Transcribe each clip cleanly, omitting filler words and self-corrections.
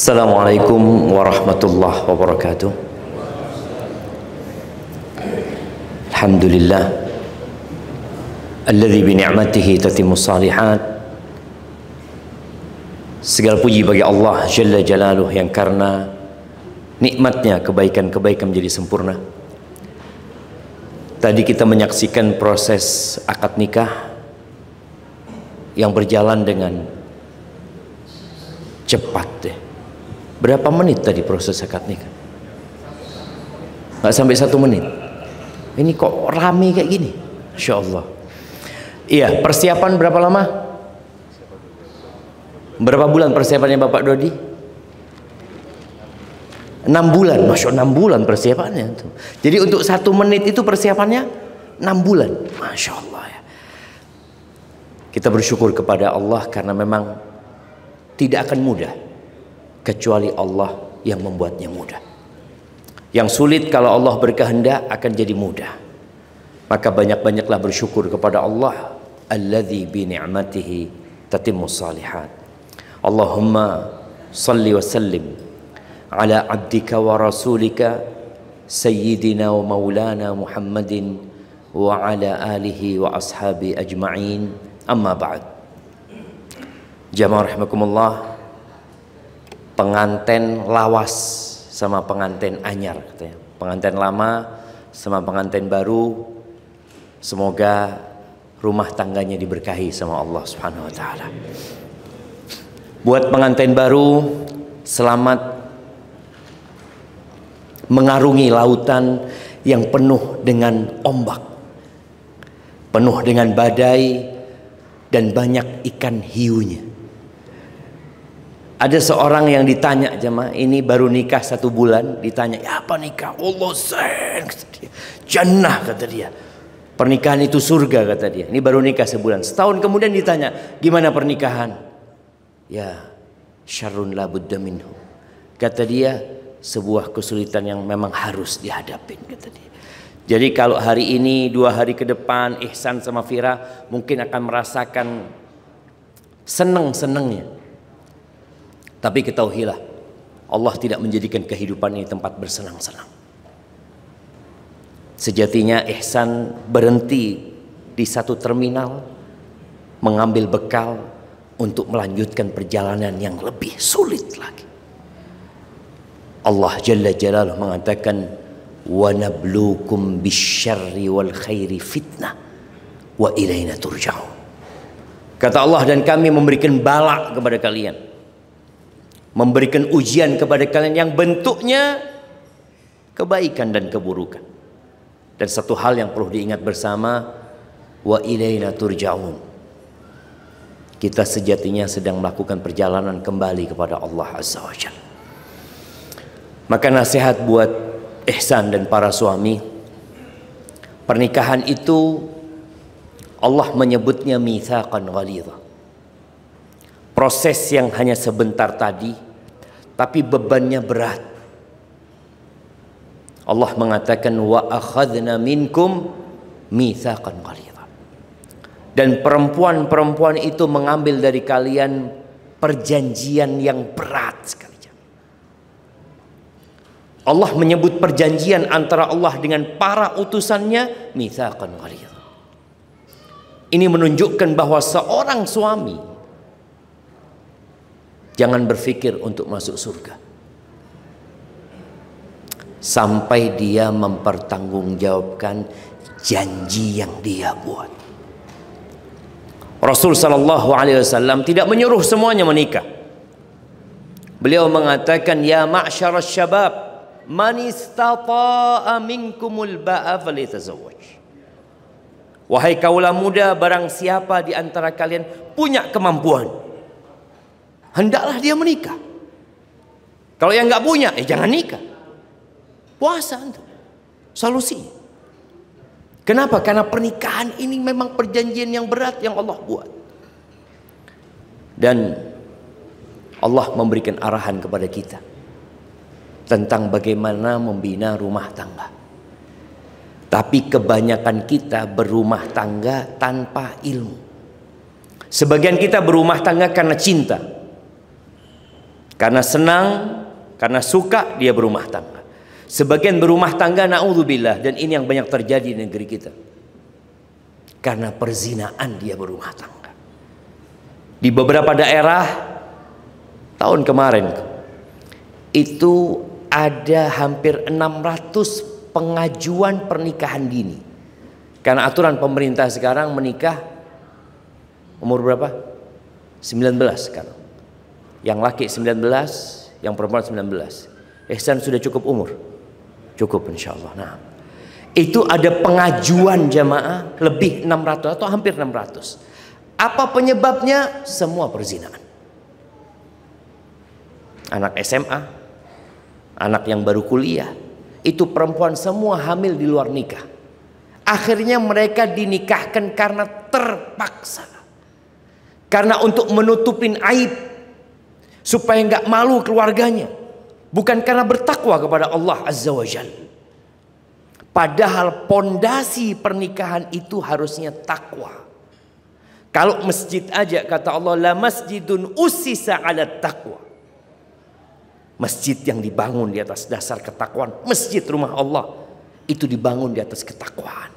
Assalamualaikum warahmatullahi wabarakatuh. Alhamdulillah alladzi bi ni'matihi tatimmus shalihat. Segala puji bagi Allah Jalla Jalaluh yang karena nikmatnya kebaikan-kebaikan menjadi sempurna. Tadi kita menyaksikan proses akad nikah yang berjalan dengan cepat deh. Berapa menit tadi proses akad nikah? Nggak sampai 1 menit. Ini kok rame kayak gini? Masya Allah. Iya, persiapan berapa lama? Berapa bulan persiapannya Bapak Dodi? 6 bulan. Masya Allah, 6 bulan persiapannya. Jadi untuk 1 menit itu persiapannya 6 bulan. Masya Allah ya. Kita bersyukur kepada Allah karena memang tidak akan mudah kecuali Allah yang membuatnya mudah. Yang sulit kalau Allah berkehendak akan jadi mudah. Maka banyak-banyaklah bersyukur kepada Allah alladzi bi ni'matihi tatimmus shalihat. Allahumma salli wa sallim ala abdika wa rasulika sayyidina wa maulana Muhammadin wa ala alihi wa ashabi ajma'in. Amma ba'd. Jamaah rahimakumullah, pengantin lawas sama pengantin anyar katanya. Pengantin lama sama pengantin baru, semoga rumah tangganya diberkahi sama Allah Subhanahu wa taala. Buat pengantin baru, selamat mengarungi lautan yang penuh dengan ombak, penuh dengan badai dan banyak ikan hiunya. Ada seorang yang ditanya, jemaah, ini baru nikah 1 bulan, ditanya, ya apa nikah? Allah sen, kata dia. Jannah, kata dia. Pernikahan itu surga, kata dia. Ini baru nikah sebulan. Setahun kemudian ditanya, gimana pernikahan? Ya, syarrun la budda minhu. Kata dia, sebuah kesulitan yang memang harus dihadapin, kata dia. Jadi kalau hari ini, 2 hari ke depan, Ihsan sama Fira mungkin akan merasakan seneng-senengnya. Tapi ketahuilah, Allah tidak menjadikan kehidupan ini tempat bersenang-senang. Sejatinya Ihsan berhenti di satu terminal, mengambil bekal untuk melanjutkan perjalanan yang lebih sulit lagi. Allah Jalla Jalaluhu mengatakan, wa nabluukum bisyarri wal khairi fitnah wa ilaina turja'un. Kata Allah, dan kami memberikan bala kepada kalian, memberikan ujian kepada kalian yang bentuknya kebaikan dan keburukan. Dan satu hal yang perlu diingat bersama, wa ilaina turja'un. Kita sejatinya sedang melakukan perjalanan kembali kepada Allah Azza wa Jalla. Maka nasihat buat Ihsan dan para suami, pernikahan itu Allah menyebutnya mitsaqan ghalidha. Proses yang hanya sebentar tadi, tapi bebannya berat. Allah mengatakan, wa akhadna minkum mitsaqan ghalidha. Dan perempuan-perempuan itu mengambil dari kalian perjanjian yang berat sekali. Allah menyebut perjanjian antara Allah dengan para utusannya mitsaqan ghalidha. Ini menunjukkan bahwa seorang suami jangan berpikir untuk masuk surga sampai dia mempertanggungjawabkan janji yang dia buat. Rasul sallallahu alaihi wasallam tidak menyuruh semuanya menikah. Beliau mengatakan, ya ma'syarasy syabab, man istata'a minkumul ba'a falyatazawwaj. Wahai kaula muda, barang siapa di antara kalian punya kemampuan, hendaklah dia menikah. Kalau yang nggak punya, jangan nikah. Puasa itu solusi. Kenapa? Karena pernikahan ini memang perjanjian yang berat yang Allah buat. Dan Allah memberikan arahan kepada kita tentang bagaimana membina rumah tangga. Tapi kebanyakan kita berumah tangga tanpa ilmu. Sebagian kita berumah tangga karena cinta. Karena senang, karena suka dia berumah tangga. Sebagian berumah tangga naudzubillah, dan ini yang banyak terjadi di negeri kita. Karena perzinaan dia berumah tangga. Di beberapa daerah tahun kemarin itu ada hampir 600 pengajuan pernikahan dini. Karena aturan pemerintah sekarang menikah umur berapa? 19 sekarang. Yang laki 19, yang perempuan 19. Ihsan sudah cukup umur? Cukup insya Allah. Nah, itu ada pengajuan jamaah lebih 600 atau hampir 600. Apa penyebabnya? Semua perzinaan. Anak SMA, anak yang baru kuliah, itu perempuan semua hamil di luar nikah. Akhirnya mereka dinikahkan karena terpaksa. Karena untuk menutupin aib, supaya nggak malu keluarganya. Bukan karena bertakwa kepada Allah Azza wa Jalla. Padahal pondasi pernikahan itu harusnya takwa. Kalau masjid aja kata Allah, la masjidun ussisa 'ala taqwa. Masjid yang dibangun di atas dasar ketakwaan, masjid rumah Allah itu dibangun di atas ketakwaan.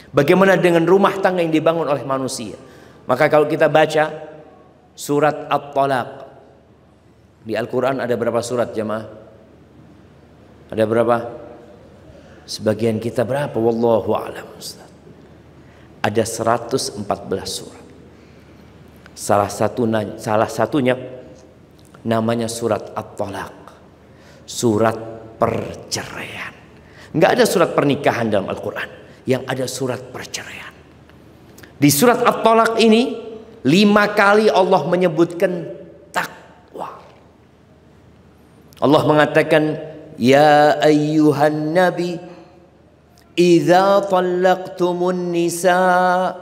Bagaimana dengan rumah tangga yang dibangun oleh manusia? Maka kalau kita baca surat At-Talaq di Al-Quran, ada berapa surat jemaah? Ada berapa? Sebagian kita berapa? Wallahu a'lam. Ada 114 surat. Salah satunya namanya surat At-Talaq, surat perceraian. Nggak ada surat pernikahan dalam Al-Quran, yang ada surat perceraian. Di surat At-Talaq ini 5 kali Allah menyebutkan takwa. Allah mengatakan, ya ayyuhan nabi idza talaqtumun nisa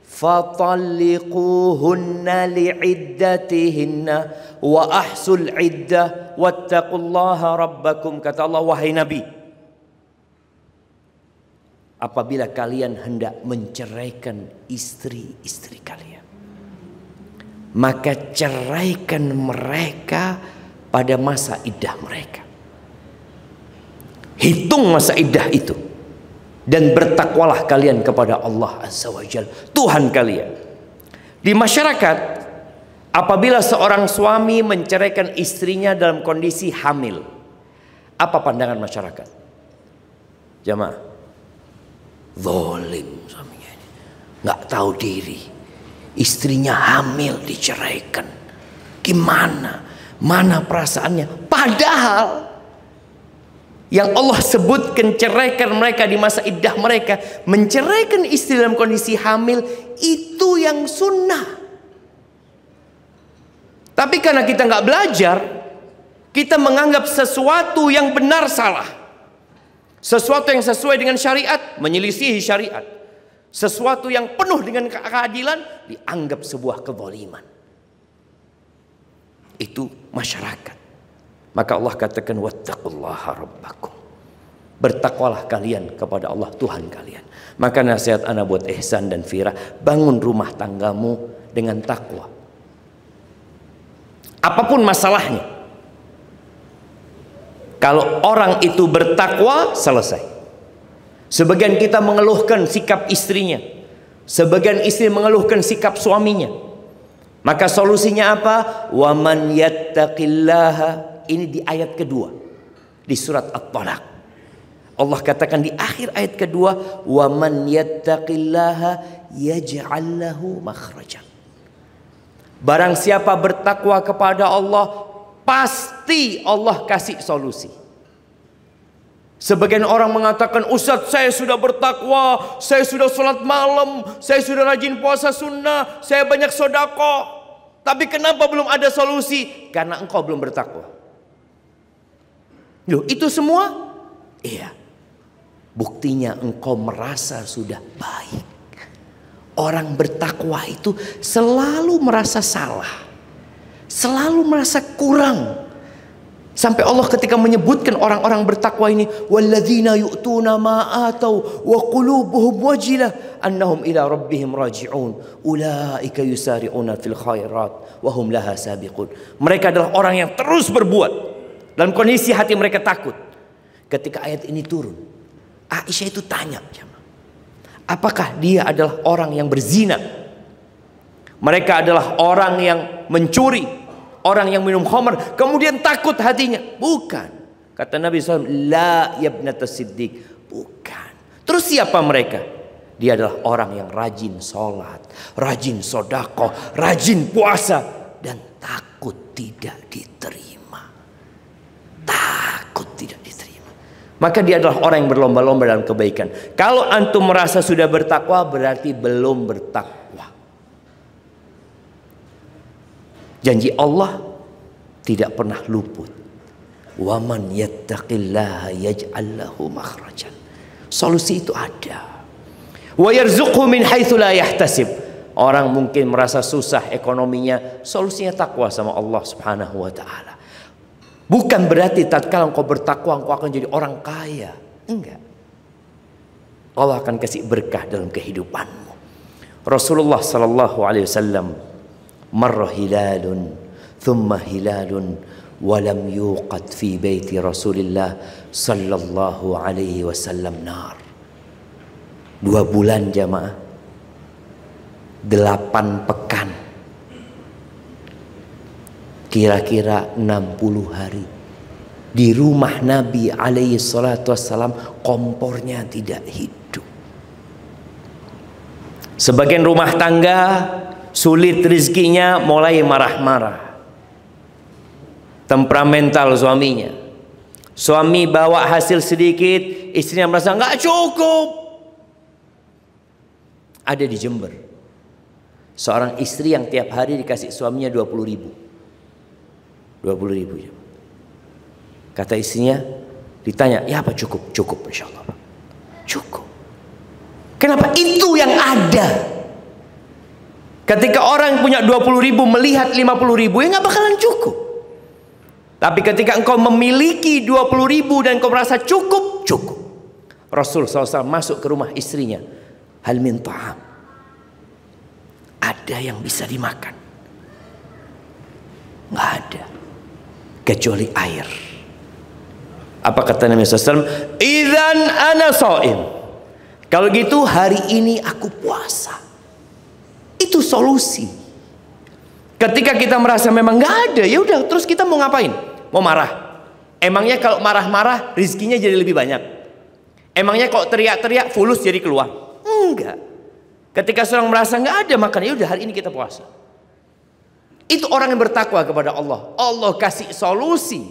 fatalliquhunna li'iddatihinna wa ahsul iddah wattaqullaha rabbakum. Kata Allah, wahai Nabi, apabila kalian hendak menceraikan istri-istri kalian, maka ceraikan mereka pada masa iddah mereka. Hitung masa iddah itu. Dan bertakwalah kalian kepada Allah Azza wa Jalla, Tuhan kalian. Di masyarakat, apabila seorang suami menceraikan istrinya dalam kondisi hamil, apa pandangan masyarakat? Jamaah, zalim suaminya ini, nggak tahu diri, istrinya hamil diceraikan. Gimana? Mana perasaannya? Padahal yang Allah sebutkan ceraikan mereka di masa iddah mereka, menceraikan istri dalam kondisi hamil, itu yang sunnah. Tapi karena kita nggak belajar, kita menganggap sesuatu yang benar salah, sesuatu yang sesuai dengan syariat menyelisihi syariat, sesuatu yang penuh dengan keadilan dianggap sebuah kezaliman. Itu masyarakat. Maka Allah katakan, wattaqullaha rabbakum. Bertakwalah kalian kepada Allah Tuhan kalian. Maka nasihat ana buat Ihsan dan Fira, bangun rumah tanggamu dengan takwa. Apapun masalahnya, kalau orang itu bertakwa, selesai. Sebagian kita mengeluhkan sikap istrinya, sebagian istri mengeluhkan sikap suaminya. Maka solusinya apa? Wa man yattaqillaha. Ini di ayat kedua di surat At-Talaq. Allah katakan di akhir ayat kedua, wa man yattaqillaha yaj'al lahu makhrajan. Barang siapa bertakwa kepada Allah, pasti Allah kasih solusi. Sebagian orang mengatakan, Ustadz, saya sudah bertakwa, saya sudah sholat malam, saya sudah rajin puasa sunnah, saya banyak sedekah, tapi kenapa belum ada solusi? Karena engkau belum bertakwa. Loh, itu semua? Iya. Buktinya engkau merasa sudah baik. Orang bertakwa itu selalu merasa salah, selalu merasa kurang. Sampai Allah ketika menyebutkan orang-orang bertakwa ini, walladzina yu'tuna ma atau wa qulubuhum wajilah annahum ila rabbihim raji'un ulaika yusari'una fil khairat wa hum laha sabiqun. Mereka adalah orang yang terus berbuat dalam kondisi hati mereka takut. Ketika ayat ini turun, Aisyah itu tanya, apakah dia adalah orang yang berzina? Mereka adalah orang yang mencuri, orang yang minum khamr, kemudian takut hatinya. Bukan. Kata Nabi SAW, la yabnatas siddiq. Bukan. Terus siapa mereka? Dia adalah orang yang rajin sholat, rajin sodakoh, rajin puasa, dan takut tidak diterima. Takut tidak diterima. Maka dia adalah orang yang berlomba-lomba dalam kebaikan. Kalau antum merasa sudah bertakwa, berarti belum bertakwa. Janji Allah tidak pernah luput. Wa man yattaqillaha yaj'al lahu makhrajan. Solusi itu ada. Wa yarzuqhu min haitsu la yahtasib. Orang mungkin merasa susah ekonominya, solusinya takwa sama Allah Subhanahu wa taala. Bukan berarti tatkala engkau bertakwa engkau akan jadi orang kaya. Enggak. Allah akan kasih berkah dalam kehidupanmu. Rasulullah sallallahu alaihi wasallam marra hilalun thumma hilalun walam yuqad fi baiti Rasulillah sallallahu alaihi wasallam nar. 2 bulan jamaah, 8 pekan, kira-kira 60 hari di rumah Nabi alaihi salatu wassalam kompornya tidak hidup. Sebagian rumah tangga sulit rezekinya, mulai marah-marah. Temperamental suaminya. Suami bawa hasil sedikit, istrinya merasa nggak cukup. Ada di Jember seorang istri yang tiap hari dikasih suaminya 20.000. 20.000. Kata istrinya, ditanya, ya apa cukup? Cukup insya Allah. Cukup. Kenapa? Itu yang ada. Ketika orang punya 20.000 melihat 50.000, ya nggak bakalan cukup. Tapi ketika engkau memiliki 20.000 dan engkau merasa cukup, cukup. Rasul SAW masuk ke rumah istrinya. Hal min ta'am. Ada yang bisa dimakan? Nggak ada. Kecuali air. Apa kata Nabi SAW? Idzan ana shaim. Kalau gitu hari ini aku puasa. Itu solusi. Ketika kita merasa memang nggak ada, ya udah, terus kita mau ngapain? Mau marah? Emangnya kalau marah-marah rezekinya jadi lebih banyak? Emangnya kalau teriak-teriak fulus jadi keluar? Enggak. Ketika seorang merasa nggak ada makan, ya udah hari ini kita puasa. Itu orang yang bertakwa kepada Allah. Allah kasih solusi.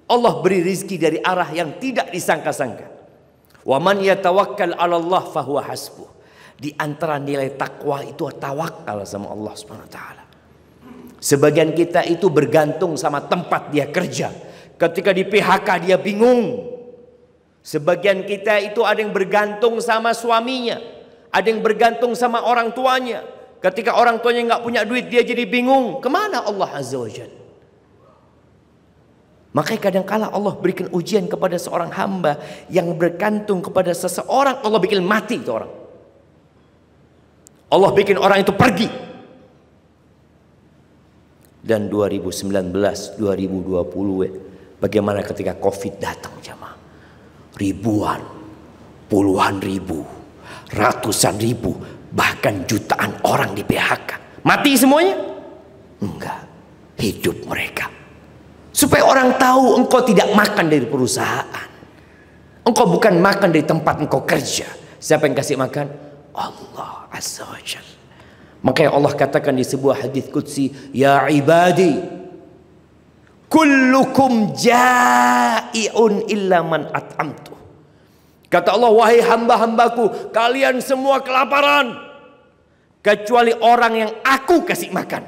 Allah beri rezeki dari arah yang tidak disangka-sangka. Wa man yatawakkal 'ala Allah fahuwa hasbuh. Di antara nilai takwa itu tawakal sama Allah Subhanahu wa taala. Sebagian kita itu bergantung sama tempat dia kerja. Ketika di PHK dia bingung. Sebagian kita itu ada yang bergantung sama suaminya, ada yang bergantung sama orang tuanya. Ketika orang tuanya nggak punya duit, dia jadi bingung. Kemana Allah Azza wa Jalla? Makanya kadang-kala Allah berikan ujian kepada seorang hamba yang bergantung kepada seseorang, Allah bikin mati itu orang. Allah bikin orang itu pergi. Dan 2019, 2020, bagaimana ketika Covid datang jamaah? Ribuan, puluhan ribu, ratusan ribu, bahkan jutaan orang di PHK. Mati semuanya? Enggak, hidup mereka. Supaya orang tahu engkau tidak makan dari perusahaan. Engkau bukan makan dari tempat engkau kerja. Siapa yang kasih makan? Allah Azza wa Jalla. Makanya Allah katakan di sebuah hadis qudsi, ya ibadi, kullukum ja'iun illa man at'amtu. Kata Allah, wahai hamba-hambaku, kalian semua kelaparan kecuali orang yang aku kasih makan.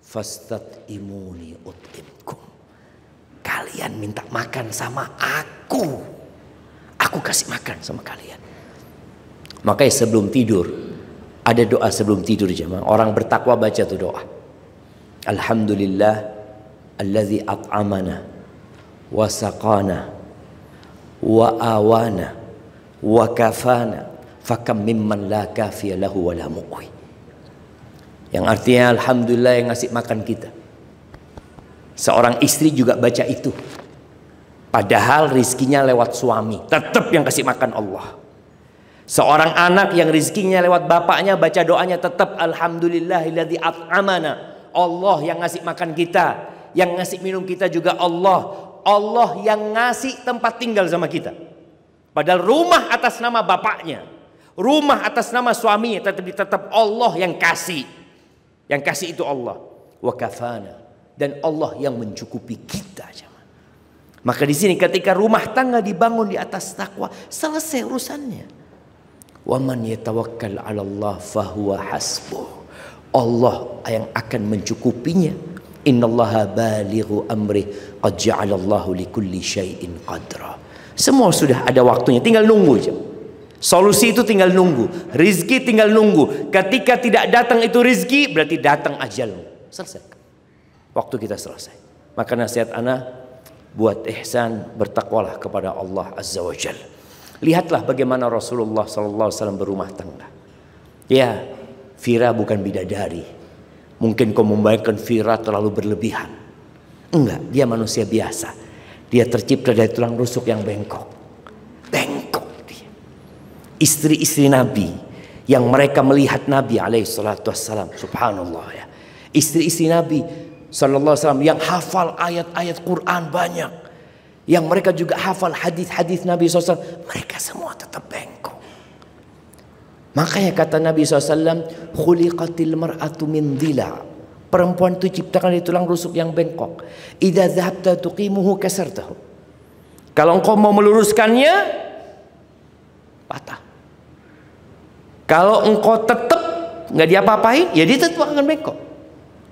Fastat'imuni ut'imkum. Kalian minta makan sama aku kasih makan sama kalian. Makanya sebelum tidur ada doa sebelum tidur jemaah. Orang bertakwa baca tuh doa. Alhamdulillah Allazi at'amana wa saqana wa awana wa kafana fakam mimman la kafiya lahu wa la mu'wi. Yang artinya alhamdulillah yang ngasih makan kita. Seorang istri juga baca itu. Padahal rizkinya lewat suami, tetap yang kasih makan Allah. Seorang anak yang rizkinya lewat bapaknya, baca doanya tetap alhamdulillahilladzi at'amana. Allah yang ngasih makan kita, yang ngasih minum kita juga Allah. Allah yang ngasih tempat tinggal sama kita. Padahal rumah atas nama bapaknya, rumah atas nama suaminya, tetap Allah yang kasih. Yang kasih itu Allah. Wa kafana. Dan Allah yang mencukupi kita. Maka di sini ketika rumah tangga dibangun di atas takwa, selesai urusannya. Wa man yatawakkal 'ala Allah fahuwa hasbuh. Allah yang akan mencukupinya. Innallaha balighu amri qad ja'alallahu likulli syai'in qadra. Semua sudah ada waktunya, tinggal nunggu aja. Solusi itu tinggal nunggu, rizki tinggal nunggu. Ketika tidak datang itu rizki, berarti datang ajalmu. Selesai. Waktu kita selesai. Maka nasihat ana, buat ihsan, bertakwalah kepada Allah Azza wa Jalla. Lihatlah bagaimana Rasulullah SAW berumah tangga. Ya, Fira bukan bidadari. Mungkin kau membayangkan Fira terlalu berlebihan. Enggak, dia manusia biasa. Dia tercipta dari tulang rusuk yang bengkok. Bengkok dia. Istri-istri Nabi yang mereka melihat Nabi alaihissalam, subhanallah ya. Istri-istri Nabi sallallahu alaihi wasallam yang hafal ayat-ayat Quran banyak, yang mereka juga hafal hadis-hadis Nabi SAW, mereka semua tetap bengkok. Makanya kata Nabi SAW, khuliqatil mar'atu min dhila. Perempuan itu ciptakan dari tulang rusuk yang bengkok. Idza dhahabta tuqimuhu kasartahu. Kalau engkau mau meluruskannya, patah. Kalau engkau tetap nggak diapa-apain, ya dia tetap akan bengkok.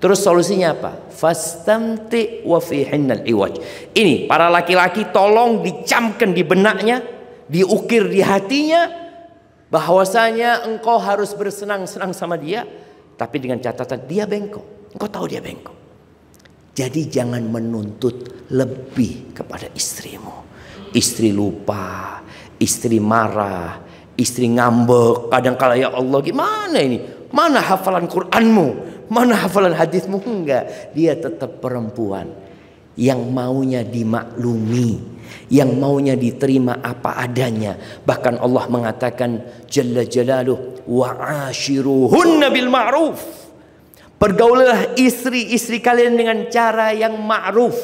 Terus solusinya apa? Fastamti wa fi hinnal iwaj. Ini para laki-laki tolong dicamkan di benaknya, diukir di hatinya, bahwasanya engkau harus bersenang-senang sama dia, tapi dengan catatan dia bengkok. Engkau tahu dia bengkok. Jadi jangan menuntut lebih kepada istrimu. Istri lupa, istri marah, istri ngambek. Kadang-kala ya Allah gimana ini? Mana hafalan Quranmu? Mana hafalan hadismu? Enggak. Dia tetap perempuan yang maunya dimaklumi, yang maunya diterima apa adanya. Bahkan Allah mengatakan Jalla Jalaluh, wa ashiruhunna bil ma'ruf. Pergaulilah istri-istri kalian dengan cara yang ma'ruf.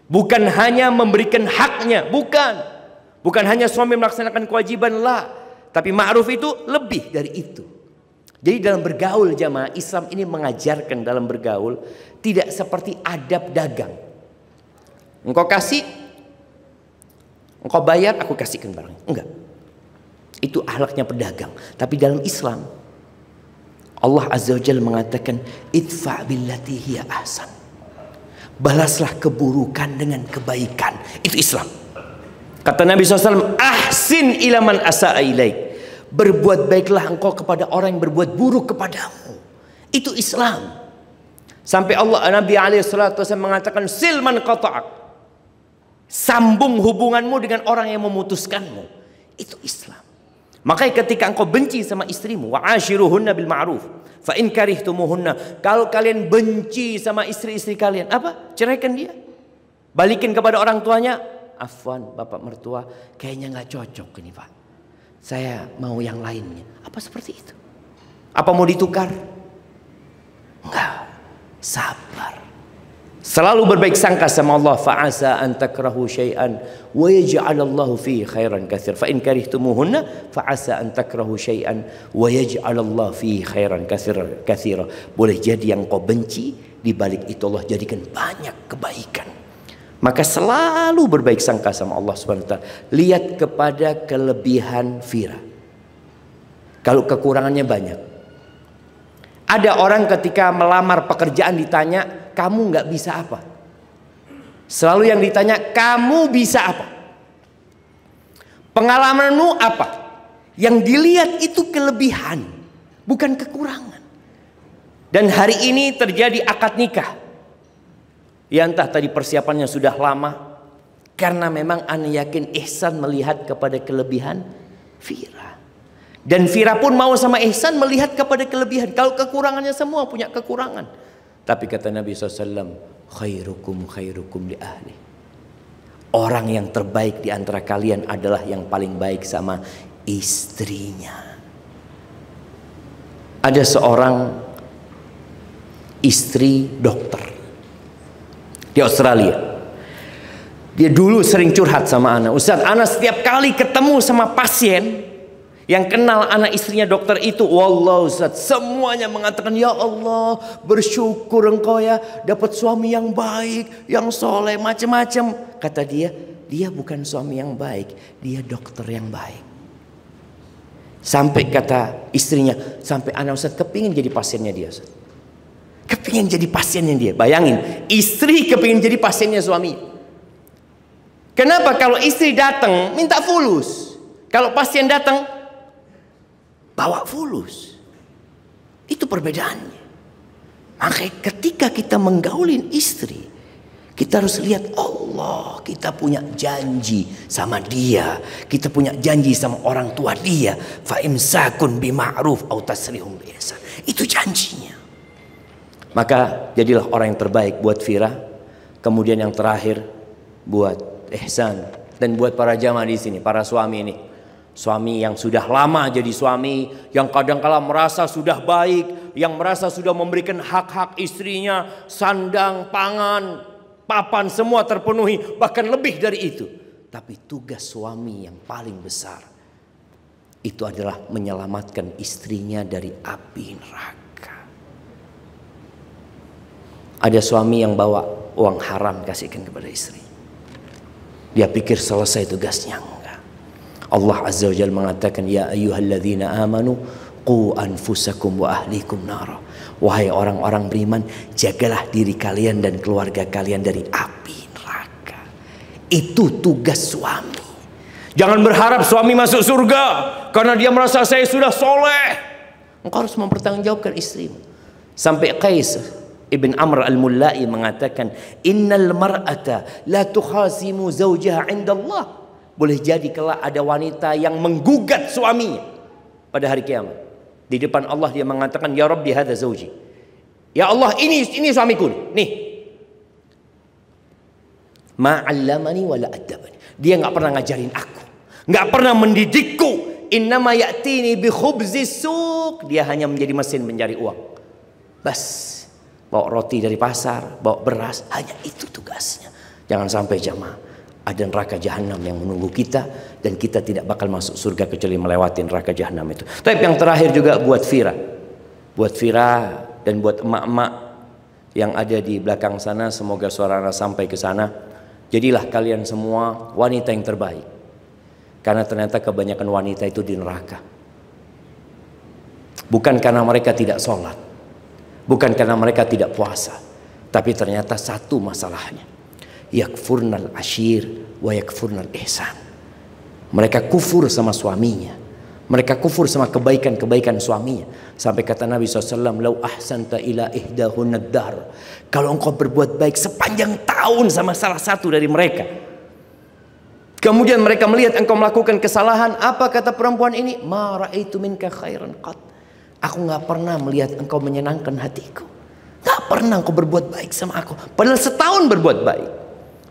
Bukan hanya memberikan haknya, bukan hanya suami melaksanakan kewajiban lah, tapi ma'ruf itu lebih dari itu. Jadi dalam bergaul jamaah, Islam ini mengajarkan dalam bergaul tidak seperti adab dagang. Engkau kasih, engkau bayar, aku kasihkan barang. Enggak. Itu akhlaknya pedagang. Tapi dalam Islam, Allah Azza wa Jalla mengatakan, idfa' billati hiya ahsan. Balaslah keburukan dengan kebaikan. Itu Islam. Kata Nabi SAW, ahsin ila man asa'a ilaik. Berbuat baiklah engkau kepada orang yang berbuat buruk kepadamu. Itu Islam. Sampai Nabi SAW mengatakan, silman qata'ak. Sambung hubunganmu dengan orang yang memutuskanmu. Itu Islam. Makanya ketika engkau benci sama istrimu, wa ashiruhunna bil ma'ruf, fa in karihtumuhunna. Kalau kalian benci sama istri-istri kalian, apa? Ceraikan dia. Balikin kepada orang tuanya. Afwan, bapak mertua, kayaknya nggak cocok ini pak. Saya mau yang lainnya. Apa seperti itu? Apa mau ditukar? Enggak. Sabar. Selalu berbaik sangka sama Allah. Fa'asa an takrahu syai'an wa yaj'alallahu fihi khairan katsir. Fa in karihtumuhunna fa'asa an takrahu syai'an wa yaj'alallahu fihi khairan katsira. Boleh jadi yang kau benci, di balik itu Allah jadikan banyak kebaikan. Maka selalu berbaik sangka sama Allah Subhanahu wa taala. Lihat kepada kelebihan Fira. Kalau kekurangannya banyak. Ada orang ketika melamar pekerjaan ditanya, kamu nggak bisa apa? Selalu yang ditanya, kamu bisa apa? Pengalamanmu apa? Yang dilihat itu kelebihan, bukan kekurangan. Dan hari ini terjadi akad nikah. Ya entah tadi persiapannya sudah lama, karena memang ana yakin Ihsan melihat kepada kelebihan Fira. Dan Fira pun mau sama Ihsan melihat kepada kelebihan. Kalau kekurangannya semua punya kekurangan. Tapi kata Nabi SAW, khairukum khairukum li ahli. Orang yang terbaik di antara kalian adalah yang paling baik sama istrinya. Ada seorang istri dokter di Australia. Dia dulu sering curhat sama ana, Ustaz, ana setiap kali ketemu sama pasien yang kenal anak istrinya dokter itu, wallah Ustaz, semuanya mengatakan, ya Allah, bersyukur engkau ya dapat suami yang baik, yang soleh, macam-macam. Kata dia bukan suami yang baik, dia dokter yang baik. Sampai kata istrinya, sampai anak Ustaz kepingin jadi pasiennya dia, Ustaz. Kepingin jadi pasiennya dia. Bayangin, istri kepingin jadi pasiennya suami. Kenapa? Kalau istri datang minta fulus, kalau pasien datang bawa fulus. Itu perbedaannya. Makanya ketika kita menggaulin istri, kita harus lihat Allah, kita punya janji sama dia, kita punya janji sama orang tua dia, fa imsakun bima'ruf au tasrihum biihsan. Itu janjinya. Maka jadilah orang yang terbaik buat Fira, kemudian yang terakhir buat Ihsan, dan buat para jamaah di sini, para suami ini. Suami yang sudah lama jadi suami, yang kadang-kala merasa sudah baik, yang merasa sudah memberikan hak-hak istrinya, sandang, pangan, papan semua terpenuhi, bahkan lebih dari itu. Tapi tugas suami yang paling besar itu adalah menyelamatkan istrinya dari api neraka. Ada suami yang bawa uang haram kasihkan kepada istri. Dia pikir selesai tugasnya. Enggak. Allah Azza wa Jalla mengatakan, ya ayyuhalladzina amanu qu anfusakum wa ahlikum nara. Wahai orang-orang beriman, jagalah diri kalian dan keluarga kalian dari api neraka. Itu tugas suami. Jangan berharap suami masuk surga karena dia merasa saya sudah soleh. Engkau harus mempertanggungjawabkan istrimu. Sampai Qais Ibn Amr al-Mullai mengatakan, innal mar'ata la tukhasimu zawjaha indallah. Boleh jadi kelak ada wanita yang menggugat suaminya pada hari kiamat. Di depan Allah dia mengatakan, ya Rabbi hadza zawji. Ya Allah, ini suamiku nih. Ma'allamani wala adabani. Dia nggak pernah ngajarin aku, nggak pernah mendidikku. Innama ya'tini bi khubzis suq. Dia hanya menjadi mesin mencari uang. Bas, bawa roti dari pasar, bawa beras, hanya itu tugasnya. Jangan sampai jamaah ada neraka jahanam yang menunggu kita, dan kita tidak bakal masuk surga kecuali melewati neraka jahanam itu. Tapi yang terakhir juga buat Fira dan buat emak-emak yang ada di belakang sana, semoga suara anak sampai ke sana. Jadilah kalian semua wanita yang terbaik, karena ternyata kebanyakan wanita itu di neraka. Bukan karena mereka tidak sholat, bukan karena mereka tidak puasa, tapi ternyata satu masalahnya, yakfurnal ashir wa yakfurnal ihsan. Mereka kufur sama suaminya, mereka kufur sama kebaikan-kebaikan suaminya. Sampai kata Nabi SAW, lau ahsanta ila ihdahun ad-dahr. Kalau engkau berbuat baik sepanjang tahun sama salah satu dari mereka, kemudian mereka melihat engkau melakukan kesalahan, apa kata perempuan ini? Ma ra'aitu minka khairan qat. Aku nggak pernah melihat engkau menyenangkan hatiku. Nggak pernah engkau berbuat baik sama aku. Padahal setahun berbuat baik.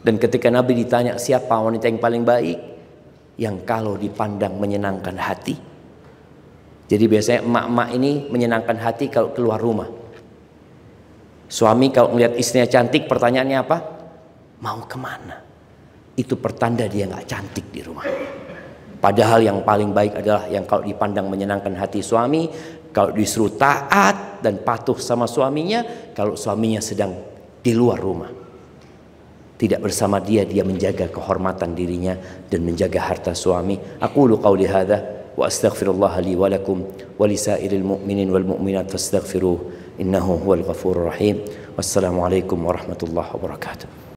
Dan ketika Nabi ditanya siapa wanita yang paling baik, yang kalau dipandang menyenangkan hati. Jadi biasanya emak-emak ini menyenangkan hati kalau keluar rumah. Suami kalau melihat istrinya cantik, pertanyaannya apa? Mau kemana? Itu pertanda dia nggak cantik di rumah. Padahal yang paling baik adalah yang kalau dipandang menyenangkan hati suami, kalau disuruh taat dan patuh sama suaminya, kalau suaminya sedang di luar rumah, tidak bersama dia, dia menjaga kehormatan dirinya dan menjaga harta suami. Aqulu qawli hadza wa astaghfirullah li wa lakum wa lisairil mu'minin wal mu'minat fastaghfiruh innahu huwal ghafurur rahim. Wassalamualaikum warahmatullahi wabarakatuh.